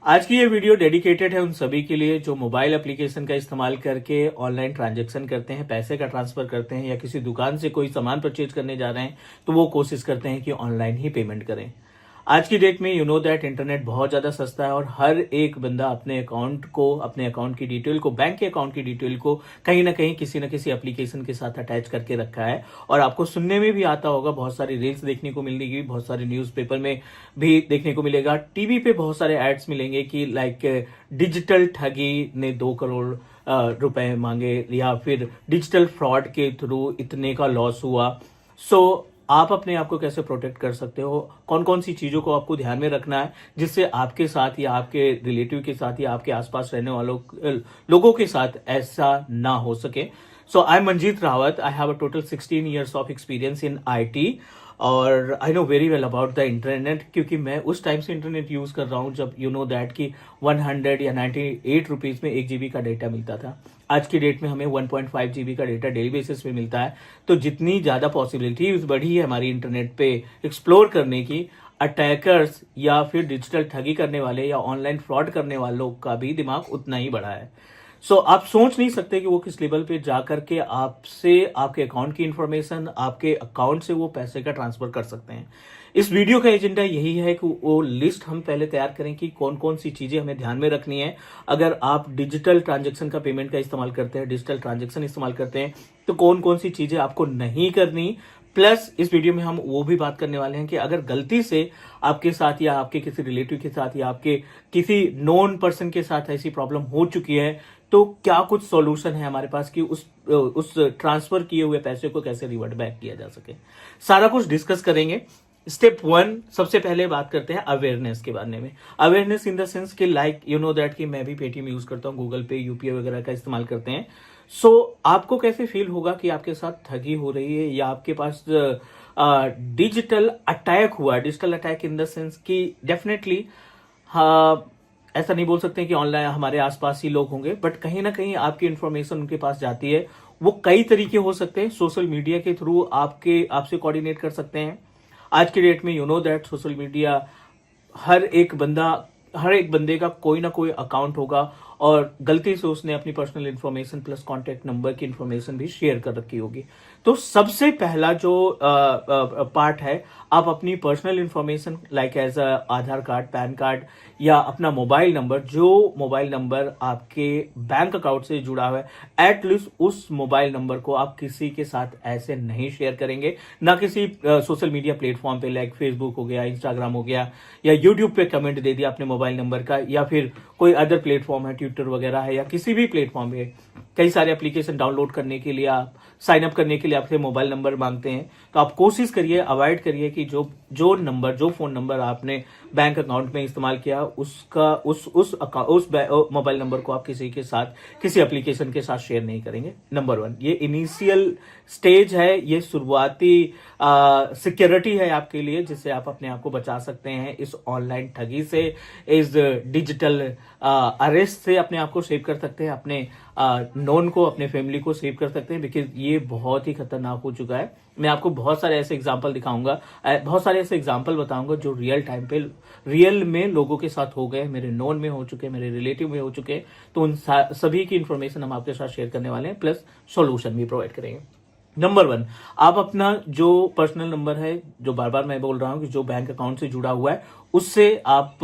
आज की ये वीडियो डेडिकेटेड है उन सभी के लिए जो मोबाइल एप्लीकेशन का इस्तेमाल करके ऑनलाइन ट्रांजैक्शन करते हैं, पैसे का ट्रांसफर करते हैं या किसी दुकान से कोई सामान परचेज करने जा रहे हैं तो वो कोशिश करते हैं कि ऑनलाइन ही पेमेंट करें। आज की डेट में यू नो दैट इंटरनेट बहुत ज़्यादा सस्ता है और हर एक बंदा अपने अकाउंट की डिटेल को, बैंक के अकाउंट की डिटेल को कहीं ना कहीं किसी न किसी एप्लीकेशन के साथ अटैच करके रखा है। और आपको सुनने में भी आता होगा, बहुत सारी रील्स देखने को मिलेगी, बहुत सारे न्यूज़पेपर में भी देखने को मिलेगा, टीवी पे बहुत सारे एड्स मिलेंगे कि लाइक डिजिटल ठगी ने 2 करोड़ रुपए मांगे या फिर डिजिटल फ्रॉड के थ्रू इतने का लॉस हुआ। सो आप अपने आप को कैसे प्रोटेक्ट कर सकते हो, कौन कौन सी चीजों को आपको ध्यान में रखना है जिससे आपके साथ या आपके रिलेटिव के साथ या आपके आसपास रहने वालों लोगों के साथ ऐसा ना हो सके। So I am Manjeet Rawat. I have a total 16 years of experience in IT और I know very well about the internet, क्योंकि मैं उस टाइम से इंटरनेट यूज कर रहा हूँ जब यू नो दैट कि 100 या 98 रुपीज में 1 GB का डेटा मिलता था। आज की डेट में हमें 1.5 GB का डेटा डेली बेसिस पे मिलता है। तो जितनी ज्यादा पॉसिबिलिटीज बढ़ी है हमारी इंटरनेट पे एक्सप्लोर करने की, अटैकर्स या फिर डिजिटल ठगी करने वाले या ऑनलाइन फ्रॉड करने वालों का भी दिमाग उतना ही बढ़ा है। सो आप सोच नहीं सकते कि वो किस लेवल पे जाकर के आपसे आपके अकाउंट की इंफॉर्मेशन, आपके अकाउंट से वो पैसे का ट्रांसफर कर सकते हैं। इस वीडियो का एजेंडा यही है कि वो लिस्ट हम पहले तैयार करें कि कौन कौन सी चीजें हमें ध्यान में रखनी है। अगर आप डिजिटल ट्रांजैक्शन का पेमेंट का इस्तेमाल करते हैं, डिजिटल ट्रांजैक्शन इस्तेमाल करते हैं, तो कौन कौन सी चीजें आपको नहीं करनी। प्लस इस वीडियो में हम वो भी बात करने वाले हैं कि अगर गलती से आपके साथ या आपके किसी रिलेटिव के साथ या आपके किसी नोन पर्सन के साथ ऐसी प्रॉब्लम हो चुकी है तो क्या कुछ सॉल्यूशन है हमारे पास कि उस ट्रांसफर किए हुए पैसे को कैसे रिवर्ट बैक किया जा सके। सारा कुछ डिस्कस करेंगे। स्टेप 1, सबसे पहले बात करते हैं अवेयरनेस के बारे में। अवेयरनेस इन द सेंस कि लाइक यू नो दैट कि मैं भी पेटीएम यूज करता हूँ, गूगल पे, यूपीआई वगैरह का इस्तेमाल करते हैं। सो आपको कैसे फील होगा कि आपके साथ ठगी हो रही है या आपके पास डिजिटल अटैक हुआ। Digital attack in the sense कि डेफिनेटली ऐसा नहीं बोल सकते कि ऑनलाइन हमारे आसपास ही लोग होंगे, बट कहीं ना कहीं आपकी इंफॉर्मेशन उनके पास जाती है। वो कई तरीके हो सकते हैं। सोशल मीडिया के थ्रू आपसे कोऑर्डिनेट कर सकते हैं। आज के डेट में you know that social media हर एक बंदे का कोई ना कोई अकाउंट होगा और गलती से उसने अपनी personal information plus contact number की इंफॉर्मेशन भी शेयर कर रखी होगी। तो सबसे पहला जो पार्ट है, आप अपनी पर्सनल इंफॉर्मेशन लाइक एज आधार कार्ड, पैन कार्ड या अपना मोबाइल नंबर, जो मोबाइल नंबर आपके बैंक अकाउंट से जुड़ा हुआ है, एटलीस्ट उस मोबाइल नंबर को आप किसी के साथ ऐसे नहीं शेयर करेंगे। ना किसी सोशल मीडिया प्लेटफॉर्म पे लाइक फेसबुक हो गया, इंस्टाग्राम हो गया या यूट्यूब पे कमेंट दे दिया अपने मोबाइल नंबर का, या फिर कोई अदर प्लेटफॉर्म है, ट्विटर वगैरह है या किसी भी प्लेटफॉर्म पे कई सारे एप्लीकेशन डाउनलोड करने के लिए, आप साइन अप करने के लिए आपसे मोबाइल नंबर मांगते हैं। तो आप कोशिश करिए, अवॉइड करिए कि जो फोन नंबर आपने बैंक अकाउंट में इस्तेमाल किया उस मोबाइल नंबर को आप किसी के साथ, किसी एप्लीकेशन के साथ शेयर नहीं करेंगे। नंबर 1, ये इनिशियल स्टेज है, ये शुरुआती सिक्योरिटी है आपके लिए, जिससे आप अपने आप को बचा सकते हैं इस ऑनलाइन ठगी से, इस डिजिटल अरेस्ट से अपने आप को सेव कर सकते हैं, अपने नोन को, अपने फैमिली को सेव कर सकते हैं, बिकॉज ये बहुत ही खतरनाक हो चुका है। मैं आपको बहुत सारे ऐसे एग्जांपल दिखाऊंगा, बहुत सारे ऐसे एग्जांपल बताऊंगा जो रियल में लोगों के साथ हो गए, मेरे नोन में हो चुके, मेरे रिलेटिव में हो चुके। तो उन सभी की इंफॉर्मेशन हम आपके साथ शेयर करने वाले हैं, प्लस सॉल्यूशन भी प्रोवाइड करेंगे। नंबर 1, आप अपना जो पर्सनल नंबर है, जो बार बार मैं बोल रहा हूं कि जो बैंक अकाउंट से जुड़ा हुआ है, उससे आप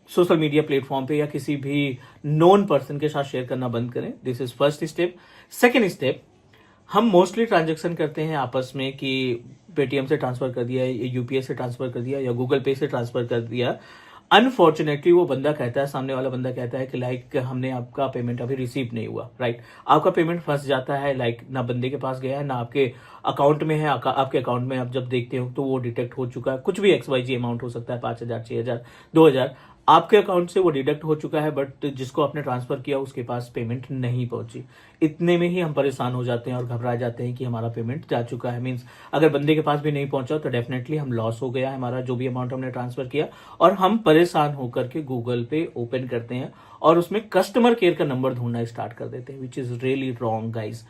सोशल मीडिया प्लेटफॉर्म पे या किसी भी नोन पर्सन के साथ शेयर करना बंद करें। This is first step. Second step, हम मोस्टली ट्रांजेक्शन करते हैं आपस में कि पेटीएम से ट्रांसफर कर दिया या यूपीआई से ट्रांसफर कर दिया या गूगल पे से ट्रांसफर कर दिया। अनफॉर्चुनेटली वो बंदा कहता है, सामने वाला बंदा कहता है कि लाइक हमने आपका पेमेंट अभी रिसीव नहीं हुआ, राइट। आपका पेमेंट फंस जाता है, लाइक ना बंदे के पास गया है ना आपके अकाउंट में है। आपके अकाउंट में आप जब देखते हो तो वो डिटेक्ट हो चुका है, कुछ भी XYZ अमाउंट हो सकता है, 5,000, 6,000, 2,000 आपके अकाउंट से वो डिडक्ट हो चुका है, बट जिसको आपने ट्रांसफर किया उसके पास पेमेंट नहीं पहुंची। इतने में ही हम परेशान हो जाते हैं और घबरा जाते हैं कि हमारा पेमेंट जा चुका है। मींस अगर बंदे के पास भी नहीं पहुंचा तो डेफिनेटली हम लॉस हो गया है हमारा, जो भी अमाउंट हमने ट्रांसफर किया। और हम परेशान होकर के गूगल पे ओपन करते हैं और उसमें कस्टमर केयर का नंबर ढूंढना स्टार्ट कर देते हैं, which is really wrong guys.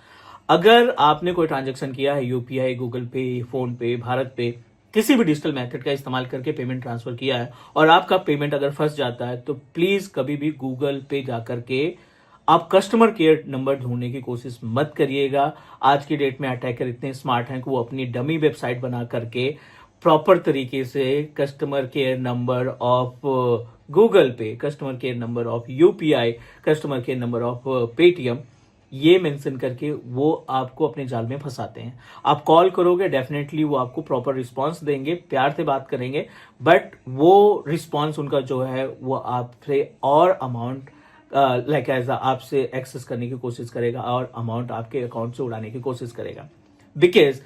अगर आपने कोई ट्रांजेक्शन किया है यूपीआई, गूगल पे, फोन पे, भारत पे, किसी भी डिजिटल मेथड का इस्तेमाल करके पेमेंट ट्रांसफर किया है और आपका पेमेंट अगर फंस जाता है तो प्लीज कभी भी गूगल पे जाकर के आप कस्टमर केयर नंबर ढूंढने की कोशिश मत करिएगा। आज की डेट में अटैकर इतने स्मार्ट हैं कि वो अपनी डमी वेबसाइट बना करके प्रॉपर तरीके से customer care number of Google Pay, customer care number of UPI, customer care number of Paytm ये मेंशन करके वो आपको अपने जाल में फंसाते हैं। आप कॉल करोगे डेफिनेटली वो आपको प्रॉपर रिस्पांस देंगे, प्यार से बात करेंगे, बट वो रिस्पांस उनका जो है वो आपसे और अमाउंट लाइक एज आपसे एक्सेस करने की कोशिश करेगा और अमाउंट आपके अकाउंट से उड़ाने की कोशिश करेगा। बिकॉज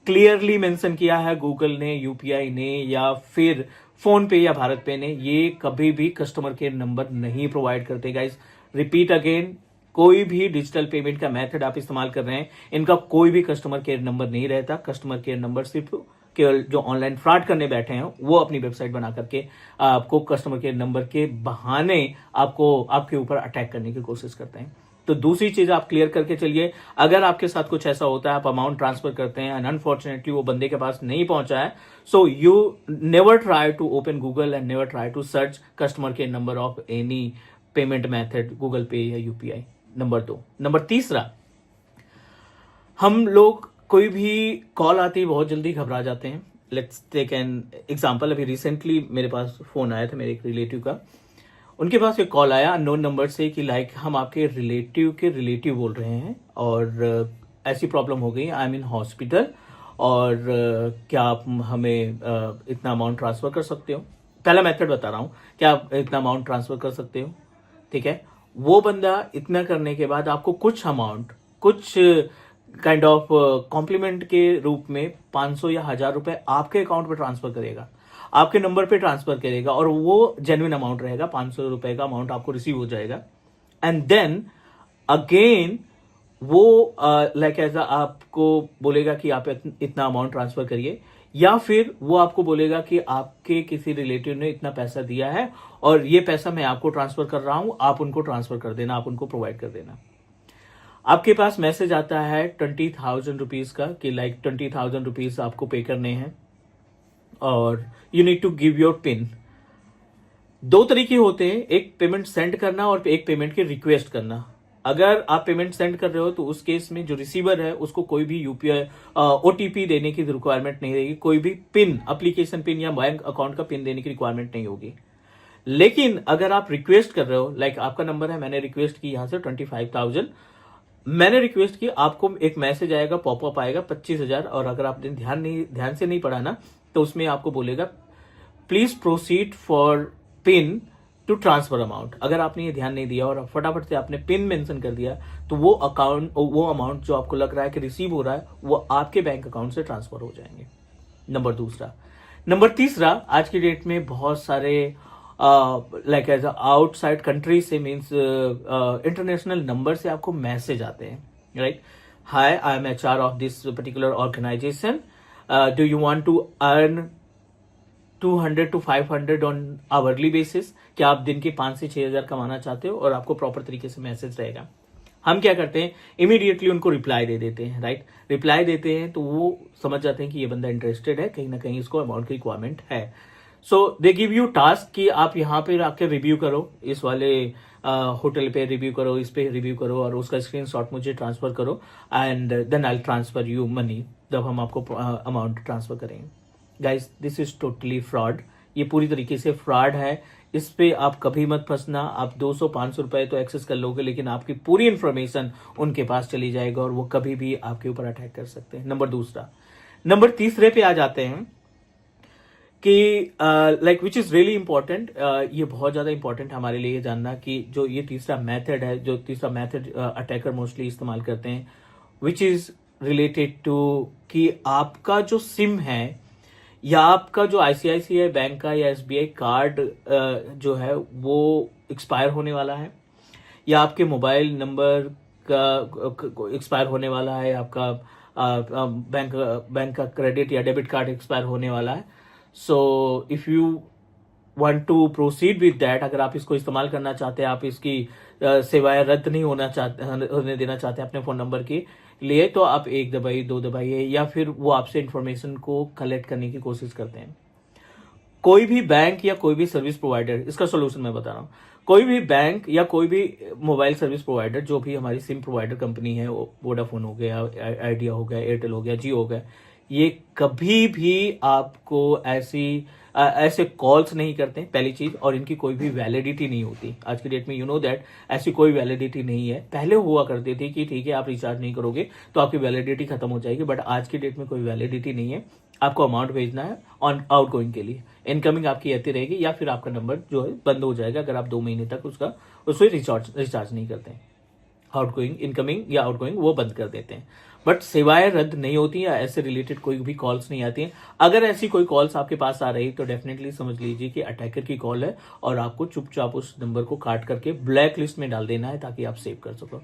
क्लियरली मेंशन किया है गूगल ने, यूपीआई ने या फिर फोन पे या भारत पे ने, ये कभी भी कस्टमर केयर नंबर नहीं प्रोवाइड करते। गाइस रिपीट अगेन, कोई भी डिजिटल पेमेंट का मेथड आप इस्तेमाल कर रहे हैं, इनका कोई भी कस्टमर केयर नंबर नहीं रहता। कस्टमर केयर नंबर सिर्फ केवल जो ऑनलाइन फ्रॉड करने बैठे हैं वो अपनी वेबसाइट बना करके आपको कस्टमर केयर नंबर के बहाने आपको आपके ऊपर अटैक करने की कोशिश करते हैं। तो दूसरी चीज आप क्लियर करके चलिए, अगर आपके साथ कुछ ऐसा होता है, आप अमाउंट ट्रांसफर करते हैं एंड अनफॉर्चुनेटली वो बंदे के पास नहीं पहुंचा है, so you never try to open Google and never try to search customer care number of any payment method, Google pay या यूपीआई। नंबर 2। नंबर तीसरा, हम लोग कोई भी कॉल आती है बहुत जल्दी घबरा जाते हैं। Let's take an example. अभी रिसेंटली मेरे पास फोन आया था मेरे एक रिलेटिव का, उनके पास एक कॉल आया अननोन नंबर से कि लाइक हम आपके रिलेटिव के रिलेटिव बोल रहे हैं और ऐसी प्रॉब्लम हो गई, आई एम इन हॉस्पिटल और क्या आप हमें इतना अमाउंट ट्रांसफर कर सकते हो। पहला मेथड बता रहा हूँ, क्या आप इतना अमाउंट ट्रांसफर कर सकते हो, ठीक है। वो बंदा इतना करने के बाद आपको कुछ अमाउंट, कुछ काइंड ऑफ कॉम्प्लीमेंट के रूप में 500 या 1000 रुपए आपके अकाउंट पर ट्रांसफर करेगा, आपके नंबर पे ट्रांसफर करेगा और वो जेन्युइन अमाउंट रहेगा, 500 रुपए का अमाउंट आपको रिसीव हो जाएगा। एंड देन अगेन वो लाइक एज आपको बोलेगा कि आप इतना अमाउंट ट्रांसफर करिए, या फिर वो आपको बोलेगा कि आपके किसी रिलेटिव ने इतना पैसा दिया है और ये पैसा मैं आपको ट्रांसफर कर रहा हूं, आप उनको ट्रांसफर कर देना, आप उनको प्रोवाइड कर देना। आपके पास मैसेज आता है 20,000 रुपीज का कि लाइक 20,000 रुपीज आपको पे करने हैं और you need to give your pin. दो तरीके होते हैं, एक पेमेंट सेंड करना और एक पेमेंट की रिक्वेस्ट करना। अगर आप पेमेंट सेंड कर रहे हो तो उस केस में जो रिसीवर है उसको कोई भी यूपीआई ओटीपी देने की रिक्वायरमेंट नहीं रहेगी, कोई भी पिन, एप्लीकेशन पिन या बैंक अकाउंट का पिन देने की रिक्वायरमेंट नहीं होगी। लेकिन अगर आप रिक्वेस्ट कर रहे हो, लाइक आपका नंबर है, मैंने रिक्वेस्ट की यहां से 25,000, मैंने रिक्वेस्ट की, आपको एक मैसेज आएगा, पॉपअप आएगा 25,000, और अगर आपने ध्यान से नहीं पढ़ा ना तो उसमें आपको बोलेगा please proceed for pin to transfer amount. अगर आपने ये ध्यान नहीं दिया और फटाफट से आपने पिन मेंशन कर दिया तो वो अमाउंट जो आपको लग रहा है कि रिसीव हो रहा है वो आपके बैंक अकाउंट से ट्रांसफर हो जाएंगे। नंबर तीसरा, आज की डेट में बहुत सारे लाइक एज आउटसाइड कंट्री से, मीन्स इंटरनेशनल नंबर से आपको मैसेज आते हैं, right. Hi, I am HR of this particular organization, do you want to earn 200 to 500 on hourly basis. क्या आप दिन के 5 से 6,000 कमाना चाहते हो, और आपको प्रॉपर तरीके से मैसेज रहेगा। हम क्या करते हैं, इमीडिएटली उनको रिप्लाई दे देते हैं, राइट। रिप्लाई देते हैं तो वो समझ जाते हैं कि ये बंदा इंटरेस्टेड है, कहीं ना कहीं इसको अमाउंट की रिक्वायरमेंट है। सो दे गिव यू टास्क कि आप यहाँ पे आके रिव्यू करो, इस वाले होटल पे रिव्यू करो, इस पे रिव्यू करो और उसका स्क्रीनशॉट मुझे ट्रांसफर करो and then I transfer you money, जब हम आपको अमाउंट ट्रांसफर करेंगे। Guys, this is totally fraud, ये पूरी तरीके से फ्रॉड है। इस पे आप कभी मत फंसना। आप 200-500 रुपए तो एक्सेस कर लोगे, लेकिन आपकी पूरी इंफॉर्मेशन उनके पास चली जाएगा और वो कभी भी आपके ऊपर अटैक कर सकते हैं। नंबर तीसरे पे आ जाते हैं कि like which is really important, ये बहुत ज्यादा इंपॉर्टेंट है हमारे लिए जानना कि जो ये तीसरा मेथड अटैकर मोस्टली इस्तेमाल करते हैं, विच इज रिलेटेड टू कि आपका जो सिम है या आपका जो ICICI बैंक का या SBI कार्ड जो है वो एक्सपायर होने वाला है, या आपके मोबाइल नंबर का एक्सपायर होने वाला है, आपका बैंक का क्रेडिट या डेबिट कार्ड एक्सपायर होने वाला है। So if you want to proceed with that, अगर आप इसको इस्तेमाल करना चाहते हैं, आप इसकी सेवाएं रद्द नहीं होने देना चाहते हैं अपने फोन नंबर की, लिए तो आप एक दबाइए, दो दबाइए, या फिर वो आपसे इंफॉर्मेशन को कलेक्ट करने की कोशिश करते हैं। कोई भी बैंक या कोई भी सर्विस प्रोवाइडर, इसका सोल्यूशन मैं बता रहा हूँ, कोई भी बैंक या कोई भी मोबाइल सर्विस प्रोवाइडर, जो भी हमारी सिम प्रोवाइडर कंपनी है, वोडाफोन हो गया, आइडिया हो गया, एयरटेल हो गया, जियो हो गया, ये कभी भी आपको ऐसे कॉल्स नहीं करते, पहली चीज। और इनकी कोई भी वैलिडिटी नहीं होती आज की डेट में, यू नो दैट, ऐसी कोई वैलिडिटी नहीं है। पहले हुआ करती थी कि ठीक है आप रिचार्ज नहीं करोगे तो आपकी वैलिडिटी खत्म हो जाएगी, बट आज की डेट में कोई वैलिडिटी नहीं है। आपको अमाउंट भेजना है ऑन आउट गोइंग के लिए, इनकमिंग आपकी आती रहेगी, या फिर आपका नंबर जो है बंद हो जाएगा अगर आप 2 महीने तक उससे रिचार्ज नहीं करते हैं। आउट गोइंग, इनकमिंग या आउट गोइंग वो बंद कर देते हैं, बट सेवाएं रद्द नहीं होती या ऐसे रिलेटेड कोई भी कॉल्स नहीं आती हैं। अगर ऐसी कोई कॉल्स आपके पास आ रही तो डेफिनेटली समझ लीजिए कि अटैकर की कॉल है, और आपको चुपचाप उस नंबर को काट करके ब्लैक लिस्ट में डाल देना है ताकि आप सेव कर सको।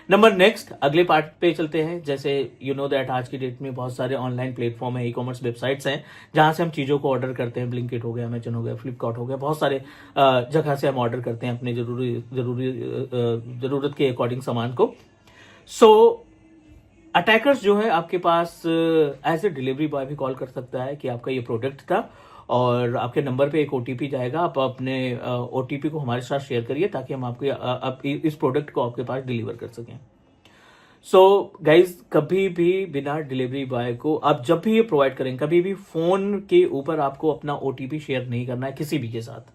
नंबर नेक्स्ट, अगले पार्ट पे चलते हैं। जैसे यू नो दैट आज की डेट में बहुत सारे ऑनलाइन प्लेटफॉर्म है, ई कॉमर्स वेबसाइट्स हैं, जहां से हम चीज़ों को ऑर्डर करते हैं। ब्लिंकिट हो गया, अमेजन हो गया, फ्लिपकार्ट हो गया, बहुत सारे जगह से हम ऑर्डर करते हैं अपने जरूरत के अकॉर्डिंग सामान को। सो अटैकर्स जो है आपके पास एज ए डिलीवरी बॉय भी कॉल कर सकता है कि आपका ये प्रोडक्ट था और आपके नंबर पे एक ओटीपी जाएगा, आप अपने ओटीपी को हमारे साथ शेयर करिए ताकि हम आपके इस प्रोडक्ट को आपके पास डिलीवर कर सकें। सो गाइज, कभी भी बिना डिलीवरी बॉय को आप जब भी ये प्रोवाइड करें, कभी भी फोन के ऊपर आपको अपना ओटीपी शेयर नहीं करना है किसी भी के साथ,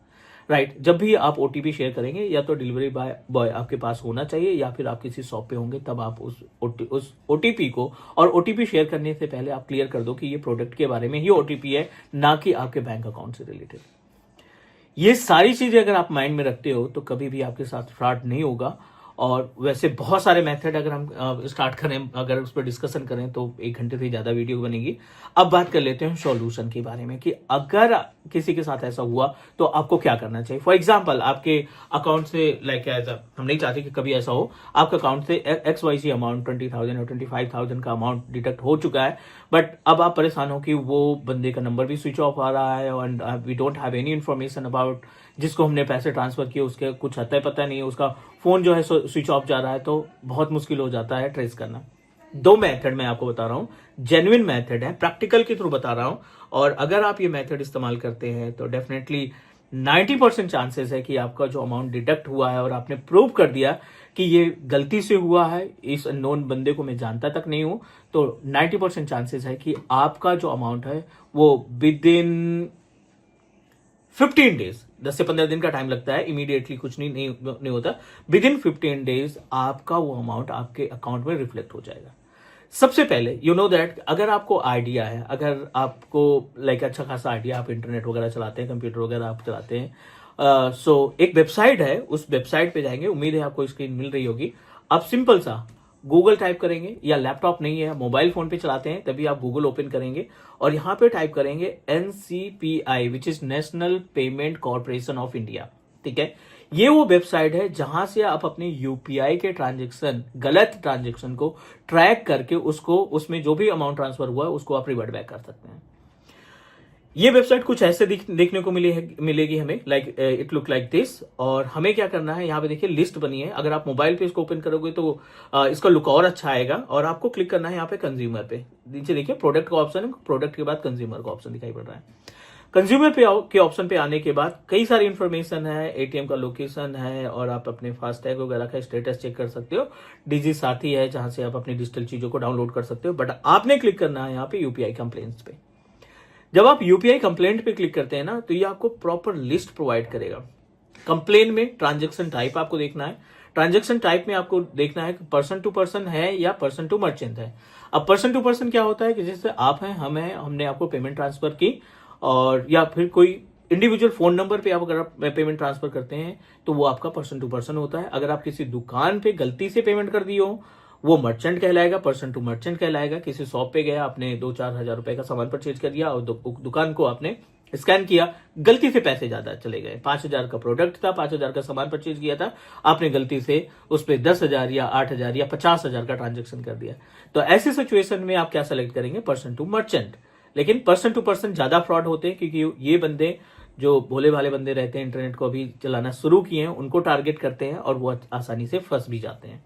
राइट। जब भी आप ओटीपी शेयर करेंगे, या तो डिलीवरी बॉय आपके पास होना चाहिए, या फिर आप किसी शॉप पे होंगे, तब आप उस ओटीपी को, और ओटीपी शेयर करने से पहले आप क्लियर कर दो कि ये प्रोडक्ट के बारे में ही ओटीपी है, ना कि आपके बैंक अकाउंट से रिलेटेड। ये सारी चीजें अगर आप माइंड में रखते हो तो कभी भी आपके साथ फ्रॉड नहीं होगा। और वैसे बहुत सारे मेथड अगर हम स्टार्ट करें, अगर उस पर डिस्कशन करें तो 1 घंटे से ज्यादा वीडियो बनेगी। अब बात कर लेते हैं सॉल्यूशन के बारे में कि अगर किसी के साथ ऐसा हुआ तो आपको क्या करना चाहिए। फॉर एग्जांपल, आपके अकाउंट से लाइक ऐसा, हम नहीं चाहते कि कभी ऐसा हो, आपके अकाउंट से XYZ अमाउंट 20,000 और 25,000 का अमाउंट डिडक्ट हो चुका है, बट अब आप परेशान हो कि वो बंदे का नंबर भी स्विच ऑफ आ रहा है, and we don't have any information about जिसको हमने पैसे ट्रांसफर किए, उसके कुछ अता पता नहीं है, उसका फोन जो है स्विच ऑफ जा रहा है, तो बहुत मुश्किल हो जाता है ट्रेस करना। 2 मेथड मैं आपको बता रहा हूं, जेन्युइन मेथड है, प्रैक्टिकल के थ्रू बता रहा हूं, और अगर आप ये मेथड इस्तेमाल करते हैं तो डेफिनेटली 90% चांसेस है कि आपका जो अमाउंट डिडक्ट हुआ है और आपने प्रूव कर दिया कि ये गलती से हुआ है, इस अननोन बंदे को मैं जानता तक नहीं हूं, तो 90% चांसेस है कि आपका जो अमाउंट है वो विद इन 15 डेज, 10 से 15 दिन का टाइम लगता है, इमीडिएटली कुछ नहीं होता। विद इन 15 डेज आपका वो अमाउंट आपके अकाउंट में रिफ्लेक्ट हो जाएगा। सबसे पहले यू नो दैट, अगर आपको आइडिया है, अगर आपको लाइक अच्छा खासा आइडिया, आप इंटरनेट वगैरह चलाते हैं, कंप्यूटर वगैरह आप चलाते हैं, सो एक वेबसाइट है, उस वेबसाइट पे जाएंगे, उम्मीद है आपको स्क्रीन मिल रही होगी। आप सिंपल सा गूगल टाइप करेंगे, या लैपटॉप नहीं है, मोबाइल फोन पे चलाते हैं तभी आप गूगल ओपन करेंगे और यहां पे टाइप करेंगे NCPI, which is national payment corporation of India. ठीक है, ये वो वेबसाइट है जहां से आप अपने यूपीआई के ट्रांजेक्शन, गलत ट्रांजेक्शन को ट्रैक करके उसमें जो भी अमाउंट ट्रांसफर हुआ है उसको आप रिवर्ट बैक कर सकते हैं। ये वेबसाइट कुछ ऐसे देखने को मिलेगी हमें, like it look like this. और हमें क्या करना है, यहाँ पे देखिए लिस्ट बनी है, अगर आप मोबाइल पे इसको ओपन करोगे तो इसका लुक और अच्छा आएगा। और आपको क्लिक करना है यहाँ पे कंज्यूमर पे, नीचे देखिए प्रोडक्ट का ऑप्शन है, प्रोडक्ट के बाद कंज्यूमर का ऑप्शन दिखाई पड़ रहा है। कंज्यूमर के ऑप्शन पे आने के बाद कई सारी इंफॉर्मेशन है, एटीएम का लोकेशन है, और आप अपने फास्टैग वगैरह का स्टेटस चेक कर सकते हो। डिजी साथी है जहां से आप अपनी डिजिटल चीजों को डाउनलोड कर सकते हो, बट आपने क्लिक करना है यहाँ पे यूपीआई कंप्लेंट्स पे। जब आप यूपीआई कंप्लेंट पे क्लिक करते हैं ना, तो ये आपको प्रॉपर लिस्ट प्रोवाइड करेगा। कंप्लेन में ट्रांजेक्शन टाइप आपको देखना है, ट्रांजेक्शन टाइप में आपको देखना है कि पर्सन टू पर्सन है या पर्सन टू मर्चेंट है। अब पर्सन टू पर्सन क्या होता है कि जैसे आप हैं, हम हैं, हमने आपको पेमेंट ट्रांसफर की, और या फिर कोई इंडिविजुअल फोन नंबर पे आप अगर आप पेमेंट ट्रांसफर करते हैं तो वो आपका पर्सन टू पर्सन होता है। अगर आप किसी दुकान पे गलती से पेमेंट कर दिए हो, वो मर्चेंट कहलाएगा, पर्सन टू मर्चेंट कहलाएगा। किसी शॉप पे गया, आपने 2-4 हजार रुपए का सामान परचेज कर दिया और दुकान को आपने स्कैन किया, गलती से पैसे ज्यादा चले गए, 5,000 का प्रोडक्ट था, 5,000 का सामान परचेज किया था, आपने गलती से उस पर 10,000 या 8,000 या 50,000 का ट्रांजेक्शन कर दिया। तो ऐसी सिचुएशन में आप क्या सेलेक्ट करेंगे, पर्सन टू मर्चेंट। लेकिन पर्सन टू पर्सन ज्यादा फ्रॉड होते हैं, क्योंकि ये बंदे जो भोले भाले बंदे रहते हैं, इंटरनेट को अभी चलाना शुरू किए हैं, उनको टारगेट करते हैं और वो आसानी से फंस भी जाते हैं।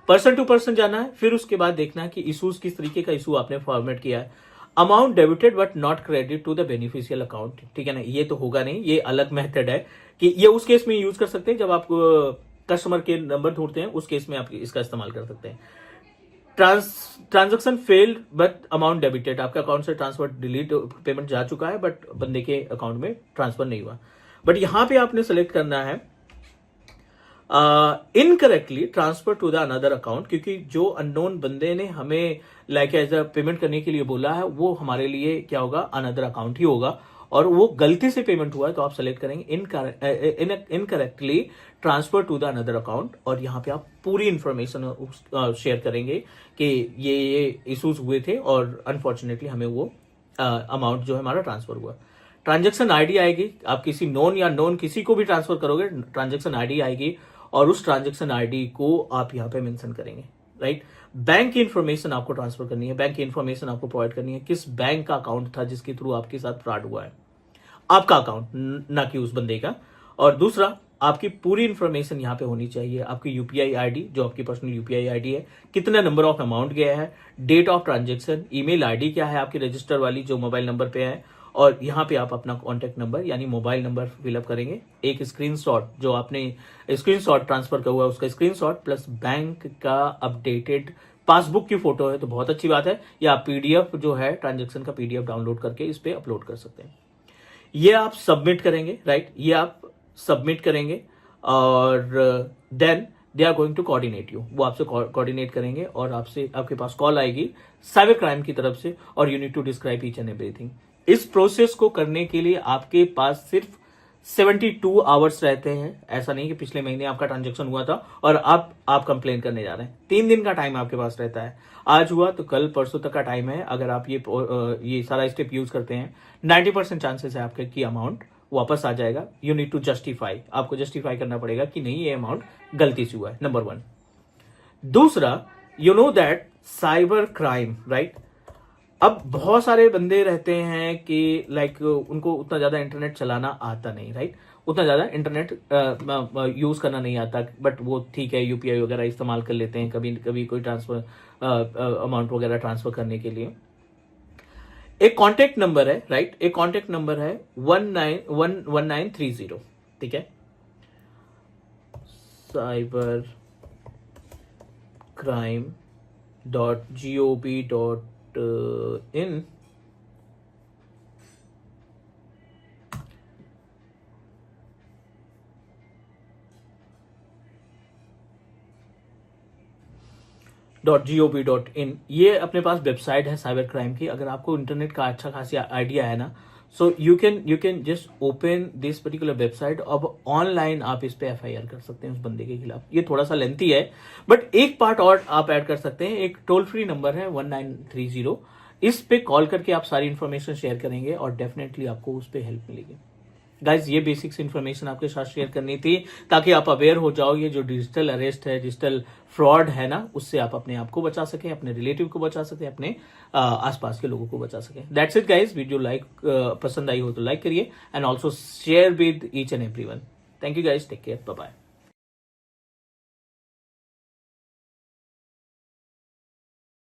पर्सन टू पर्सन जाना है, फिर उसके बाद देखना है कि इशूज किस तरीके का इशू आपने फॉर्मेट किया है। Amount debited but not credit to the beneficial account, ठीक है ना, ये तो होगा नहीं, ये अलग मेथड है कि ये उस केस में यूज कर सकते हैं जब आप कस्टमर के नंबर ढूंढते हैं, उस केस में आप इसका इस्तेमाल कर सकते हैं। Transaction failed but amount debited, आपके अकाउंट से ट्रांसफर डिलीट पेमेंट जा चुका है बट बंदे के अकाउंट में ट्रांसफर नहीं हुआ, बट यहां पे आपने सेलेक्ट करना है incorrectly transfer to the another account, क्योंकि जो अननोन बंदे ने हमें लाइक एज अ पेमेंट करने के लिए बोला है वो हमारे लिए क्या होगा, अनदर अकाउंट ही होगा, और वो गलती से पेमेंट हुआ है तो आप सेलेक्ट करेंगे incorrectly transfer to the another account, और यहाँ पे आप पूरी इंफॉर्मेशन शेयर करेंगे कि ये इश्यूज हुए थे और अनफॉर्चुनेटली हमें वो अमाउंट जो है हमारा ट्रांसफर हुआ। ट्रांजेक्शन आईडी आएगी, आप किसी नोन या नोन किसी को भी ट्रांसफर करोगे ट्रांजेक्शन आईडी आएगी और उस ट्रांजेक्शन आईडी को आप यहाँ पे मेंशन करेंगे, राइट। बैंक की इंफॉर्मेशन आपको ट्रांसफर करनी है, बैंक की इंफॉर्मेशन आपको प्रोवाइड करनी है, किस बैंक का अकाउंट था जिसके थ्रू आपके साथ फ्रॉड हुआ है, आपका अकाउंट ना कि उस बंदे का। और दूसरा, आपकी पूरी इंफॉर्मेशन यहाँ पे होनी चाहिए, आपकी यूपीआई आईडी जो आपकी पर्सनल यूपीआई आईडी है, कितना नंबर ऑफ अमाउंट गया है, date of transaction, email ID क्या है आपकी रजिस्टर वाली जो मोबाइल नंबर पे है, और यहाँ पे आप अपना कॉन्टेक्ट नंबर यानी मोबाइल नंबर फिलअप करेंगे, एक स्क्रीनशॉट जो आपने स्क्रीनशॉट ट्रांसफर का हुआ है उसका स्क्रीनशॉट प्लस बैंक का अपडेटेड पासबुक की फोटो है तो बहुत अच्छी बात है, या पीडीएफ जो है ट्रांजेक्शन का पीडीएफ डाउनलोड करके इस पे अपलोड कर सकते हैं। ये आप सबमिट करेंगे, राइट, ये आप सबमिट करेंगे और then they are going to coordinate you, वो आपसे कोऑर्डिनेट करेंगे और आपसे आपके पास कॉल आएगी साइबर क्राइम की तरफ से और you need to describe each and everything. इस प्रोसेस को करने के लिए आपके पास सिर्फ 72 आवर्स रहते हैं, ऐसा नहीं कि पिछले महीने आपका ट्रांजेक्शन हुआ था और अब आप कंप्लेन करने जा रहे हैं। 3 दिन का टाइम आपके पास रहता है, आज हुआ तो कल परसों तक का टाइम है। अगर आप ये सारा स्टेप यूज करते हैं 90% चांसेस है आपके की अमाउंट वापस आ जाएगा। यू नीड टू जस्टिफाई, आपको जस्टिफाई करना पड़ेगा कि नहीं ये अमाउंट गलती से हुआ है, नंबर 1। दूसरा, you know that cyber crime, right, अब बहुत सारे बंदे रहते हैं कि लाइक उनको उतना ज्यादा इंटरनेट चलाना आता नहीं, राइट, उतना ज्यादा इंटरनेट यूज करना नहीं आता, बट वो ठीक है यूपीआई वगैरह इस्तेमाल कर लेते हैं कभी कभी कोई ट्रांसफर अमाउंट वगैरह ट्रांसफर करने के लिए। एक कॉन्टेक्ट नंबर है, राइट, एक कॉन्टेक्ट नंबर है 1930, ठीक है, cybercrime.gov.in, .gov.in, ये अपने पास वेबसाइट है साइबर क्राइम की। अगर आपको इंटरनेट का अच्छा खासा आइडिया है ना, so you can just open this particular website. अब ऑनलाइन आप इस पे एफआईआर कर सकते हैं उस बंदे के खिलाफ। ये थोड़ा सा लेंथी है बट एक पार्ट और आप ऐड कर सकते हैं, एक टोल फ्री नंबर है 1930, इस पे कॉल करके आप सारी इन्फॉर्मेशन शेयर करेंगे और डेफिनेटली आपको उस पर हेल्प मिलेगी। गाइज, ये बेसिक्स इन्फॉर्मेशन आपके साथ शेयर करनी थी ताकि आप अवेयर हो जाओ ये जो डिजिटल अरेस्ट है, डिजिटल फ्रॉड है ना, उससे आप अपने आप को बचा सकें, अपने रिलेटिव को बचा सकें, अपने आसपास के लोगों को बचा सकें। That's it guys, video like पसंद आई हो तो लाइक करिए and also share with each and everyone. Thank you guys, take care, bye bye.